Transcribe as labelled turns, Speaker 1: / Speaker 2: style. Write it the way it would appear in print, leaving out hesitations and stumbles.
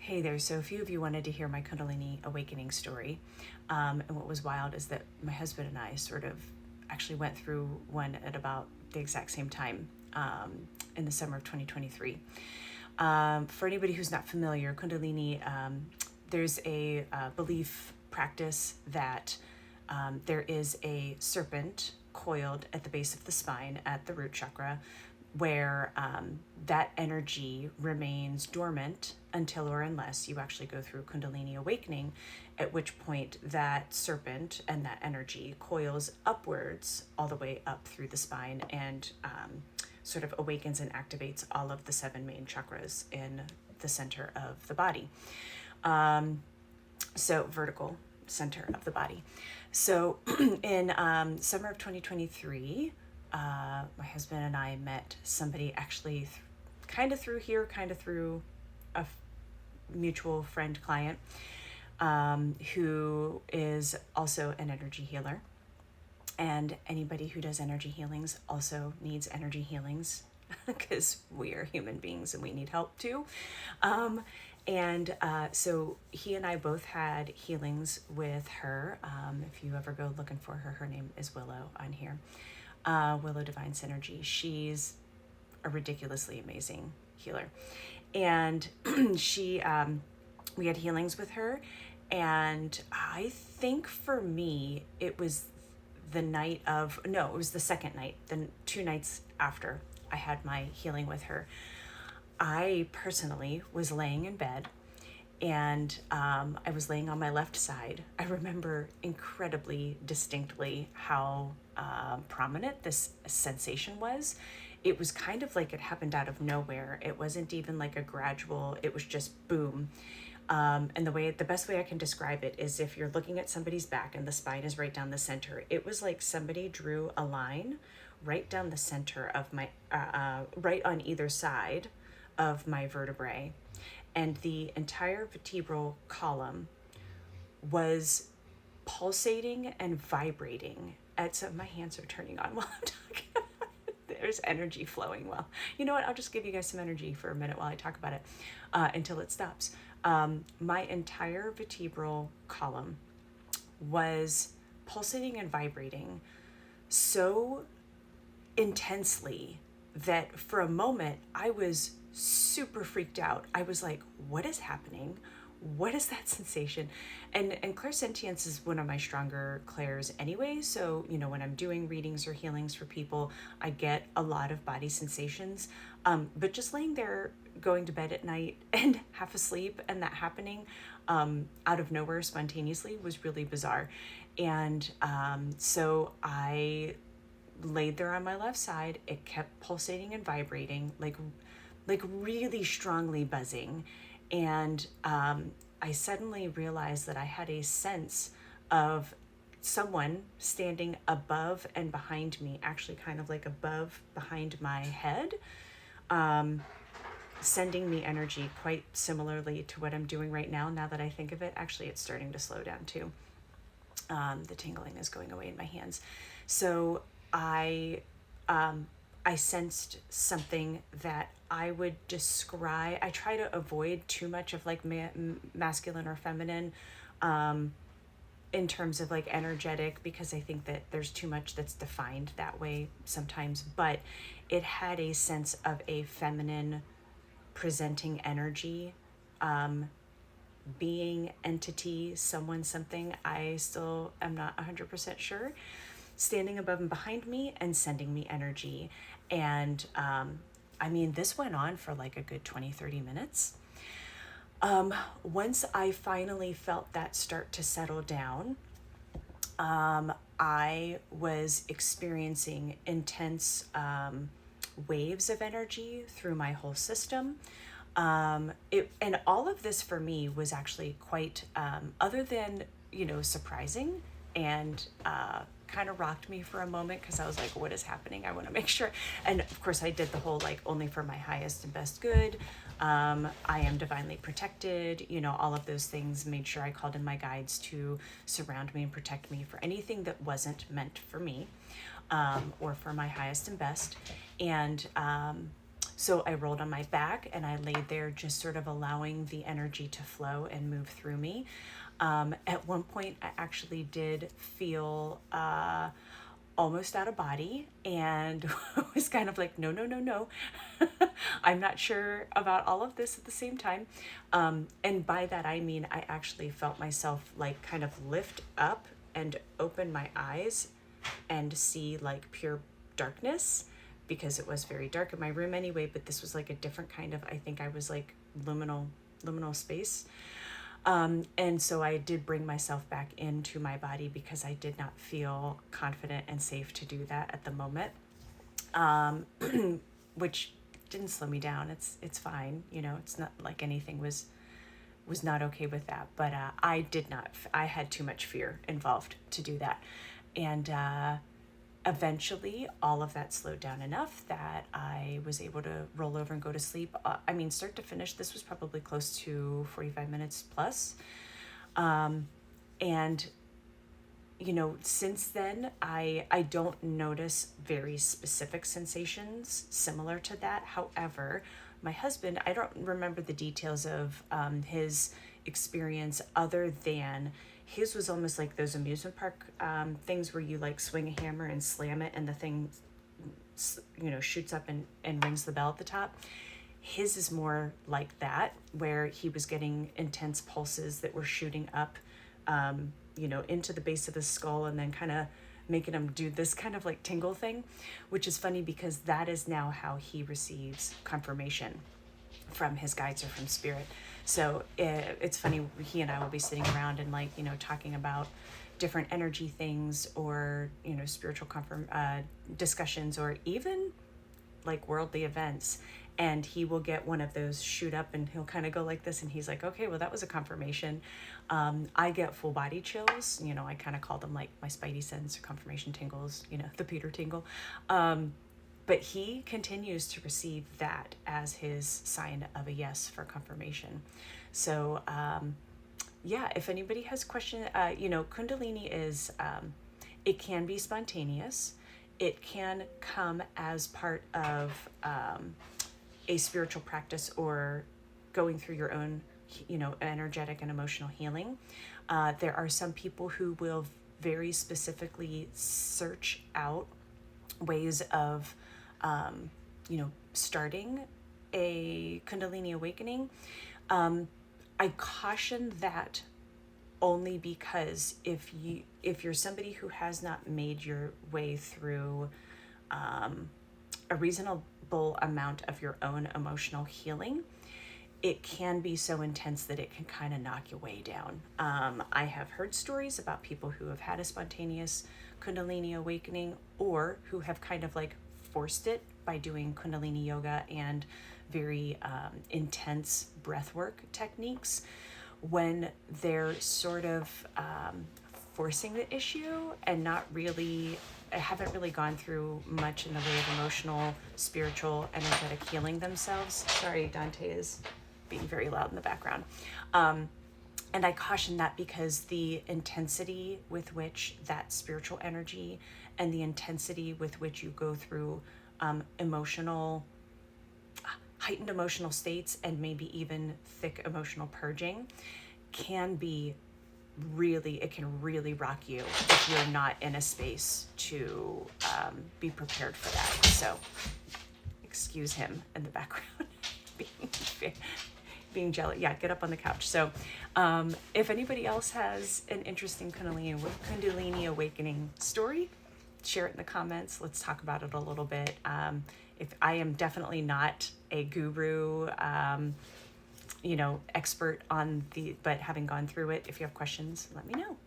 Speaker 1: Hey there. So a few of you wanted to hear my Kundalini Awakening story. And what was wild is that my husband and I sort of actually went through one at about the exact same time in the summer of 2023. For anybody who's not familiar, Kundalini, there's a belief practice that there is a serpent coiled at the base of the spine at the root chakra where that energy remains dormant until or unless you actually go through Kundalini Awakening, at which point that serpent and that energy coils upwards all the way up through the spine and sort of awakens and activates all of the 7 main chakras in the center of the body. So vertical center of the body. So in summer of 2023, my husband and I met somebody actually kind of through here, kind of through a mutual friend client who is also an energy healer. And anybody who does energy healings also needs energy healings because we are human beings and we need help too. So he and I both had healings with her. If you ever go looking for her, her name is Willow on here. Willow Divine Synergy. She's a ridiculously amazing healer. And we had healings with her. And I think for me, it was it was the second night, the 2 nights after I had my healing with her. I personally was laying in bed and I was laying on my left side. I remember incredibly distinctly how prominent this sensation was. It was kind of like it happened out of nowhere. It wasn't even like a gradual, it was just boom. And the best way I can describe it is if you're looking at somebody's back and the spine is right down the center, it was like somebody drew a line right down the center of my, right on either side of my vertebrae. And the entire vertebral column was pulsating and vibrating. My hands are turning on while I'm talking about it. There's energy flowing. Well, you know what? I'll just give you guys some energy for a minute while I talk about it until it stops. My entire vertebral column was pulsating and vibrating so intensely that for a moment I was super freaked out. I was like, what is happening? What is that sensation? And clairsentience is one of my stronger clairs anyway. So, when I'm doing readings or healings for people, I get a lot of body sensations. But just laying there, going to bed at night and half asleep and that happening out of nowhere spontaneously was really bizarre. And so I laid there on my left side. It kept pulsating and vibrating, like really strongly buzzing. And I suddenly realized that I had a sense of someone standing above and behind me, actually kind of like above behind my head, sending me energy quite similarly to what I'm doing right now. Now that I think of it, actually it's starting to slow down too. The tingling is going away in my hands. So I sensed something that I would describe. I try to avoid too much of like masculine or feminine in terms of like energetic, because I think that there's too much that's defined that way sometimes. But it had a sense of a feminine presenting energy, being, entity, someone, something. I still am not 100% sure, standing above and behind me and sending me energy. And this went on for like a good 20-30 minutes. Once I finally felt that start to settle down, I was experiencing intense waves of energy through my whole system. And all of this for me was actually quite, other than, surprising and kind of rocked me for a moment, because I was like, what is happening? I want to make sure. And of course I did the whole like only for my highest and best good. I am divinely protected, all of those things. Made sure I called in my guides to surround me and protect me for anything that wasn't meant for me or for my highest and best. And So I rolled on my back and I laid there, just sort of allowing the energy to flow and move through me. At one point, I actually did feel almost out of body, and was kind of like, no, no, no, no. I'm not sure about all of this at the same time. And by that, I mean, I actually felt myself like kind of lift up and open my eyes and see like pure darkness, because it was very dark in my room anyway, but this was like a different kind of, I think I was like liminal space. And so I did bring myself back into my body because I did not feel confident and safe to do that at the moment, which didn't slow me down. It's fine. You know, it's not like anything was not okay with that. But I did not. I had too much fear involved to do that. And eventually all of that slowed down enough that I was able to roll over and go to sleep. I mean, start to finish, this was probably close to 45 minutes plus. And, you know, since then, I don't notice very specific sensations similar to that. However, my husband, I don't remember the details of his experience, other than his was almost like those amusement park things where you like swing a hammer and slam it and the thing, you know, shoots up and rings the bell at the top. His is more like that, where he was getting intense pulses that were shooting up, you know, into the base of his skull, and then kind of making him do this kind of like tingle thing, which is funny because that is now how he receives confirmation from his guides or from spirit. So it's funny, he and I will be sitting around and like, you know, talking about different energy things, or, you know, spiritual discussions, or even like worldly events. And he will get one of those shoot up and he'll kind of go like this. And he's like, okay, well, that was a confirmation. I get full body chills. You know, I kind of call them like my spidey sense or confirmation tingles, you know, the Peter tingle. But he continues to receive that as his sign of a yes for confirmation. So, yeah, if anybody has questions, you know, Kundalini is, it can be spontaneous. It can come as part of a spiritual practice, or going through your own, you know, energetic and emotional healing. There are some people who will very specifically search out ways of, you know, starting a Kundalini awakening. I caution that only because if you're somebody who has not made your way through a reasonable amount of your own emotional healing, it can be so intense that it can kind of knock you way down. I have heard stories about people who have had a spontaneous Kundalini awakening, or who have kind of like forced it by doing Kundalini yoga and very intense breath work techniques, when they're sort of forcing the issue and not really, haven't really gone through much in the way of emotional, spiritual, energetic healing themselves. Sorry, Dante is being very loud in the background. And I caution that because the intensity with which that spiritual energy and the intensity with which you go through heightened emotional states, and maybe even thick emotional purging, can be it can really rock you if you're not in a space to be prepared for that. So excuse him in the background being jealous. Yeah, get up on the couch. So if anybody else has an interesting Kundalini awakening story, share it in the comments. Let's talk about it a little bit. If I am definitely not a guru, you know, expert on but having gone through it, if you have questions, let me know.